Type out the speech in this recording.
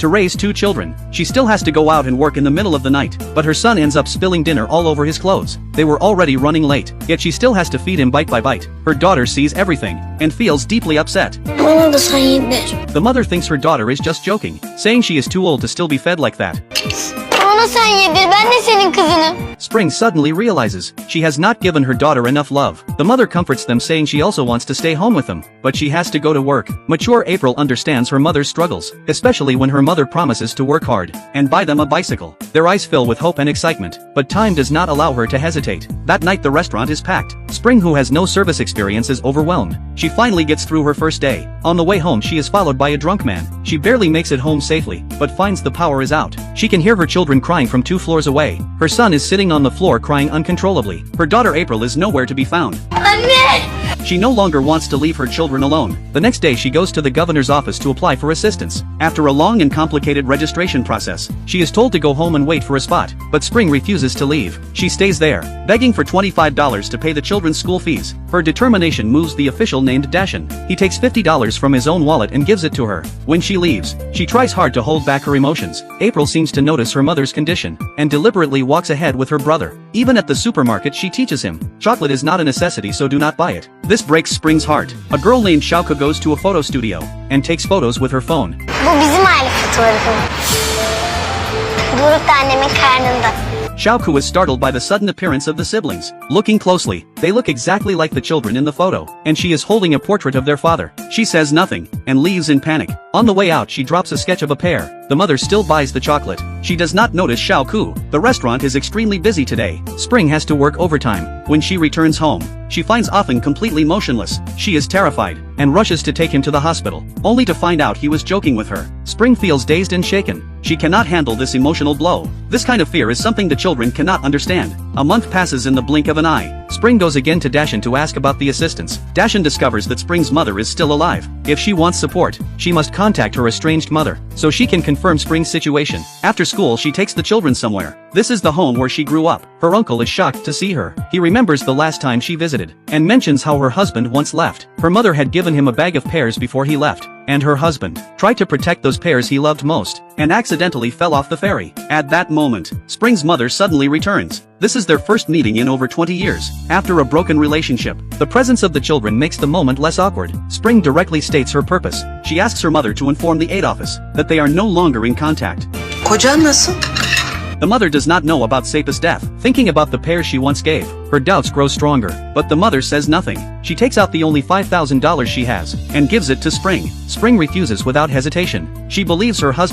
To raise 2 children, she still has to go out and work in the middle of the night, but her son ends up spilling dinner all over his clothes. They were already running late, yet she still has to feed him bite by bite. Her daughter sees everything, and feels deeply upset. Bana da sen yedir. The mother thinks her daughter is just joking, saying she is too old to still be fed like that. Bana sen yedir, ben de senin kızınım. Spring suddenly realizes she has not given her daughter enough love. The mother comforts them, saying she also wants to stay home with them, but she has to go to work. Mature April understands her mother's struggles, especially when her mother promises to work hard and buy them a bicycle. Their eyes fill with hope and excitement, but time does not allow her to hesitate. That night the restaurant is packed. Spring, who has no service experience, is overwhelmed. She finally gets through her first day. On the way home she is followed by a drunk man. She barely makes it home safely, but finds the power is out. She can hear her children crying from 2 floors away. Her son is sitting on the floor crying uncontrollably. Her daughter April is nowhere to be found. Anne! She no longer wants to leave her children alone. The next day she goes to the governor's office to apply for assistance. After a long and complicated registration process, she is told to go home and wait for a spot, but Spring refuses to leave. She stays there, begging for $25 to pay the children's school fees. Her determination moves the official named Dashan. He takes $50 from his own wallet and gives it to her. When she leaves, she tries hard to hold back her emotions. April seems to notice her mother's condition, and deliberately walks ahead with her brother. Even at the supermarket she teaches him, chocolate is not a necessity, so do not buy it. This breaks Spring's heart. A girl named Shauka goes to a photo studio and takes photos with her phone. Bu bizim aile fotoğrafı. Doruk da annemin karnında. Shauku is startled by the sudden appearance of the siblings. Looking closely, they look exactly like the children in the photo, and she is holding a portrait of their father. She says nothing, and leaves in panic. On the way out she drops a sketch of a pear. The mother still buys the chocolate. She does not notice Shauku. The restaurant is extremely busy today. Spring has to work overtime. When she returns home, she finds Afin completely motionless. She is terrified, and rushes to take him to the hospital, only to find out he was joking with her. Spring feels dazed and shaken. She cannot handle this emotional blow. This kind of fear is something the children cannot understand. A month passes in the blink of an eye. Spring goes again to Dashan to ask about the assistance. Dashan discovers that Spring's mother is still alive. If she wants support, she must contact her estranged mother, so she can confirm Spring's situation. After school she takes the children somewhere. This is the home where she grew up. Her uncle is shocked to see her. He remembers the last time she visited, and mentions how her husband once left. Her mother had given him a bag of pears before he left, and her husband tried to protect those pears he loved most, and accidentally fell off the ferry. At that moment, Spring's mother suddenly returns. This is their first meeting in over 20 years. After a broken relationship, the presence of the children makes the moment less awkward. Spring directly states her purpose. She asks her mother to inform the aid office that they are no longer in contact. Kocan nasıl? The mother does not know about Sepa's death. Thinking about the pears she once gave, her doubts grow stronger, but the mother says nothing. She takes out the only $5,000 she has, and gives it to Spring. Spring refuses without hesitation. She believes her husband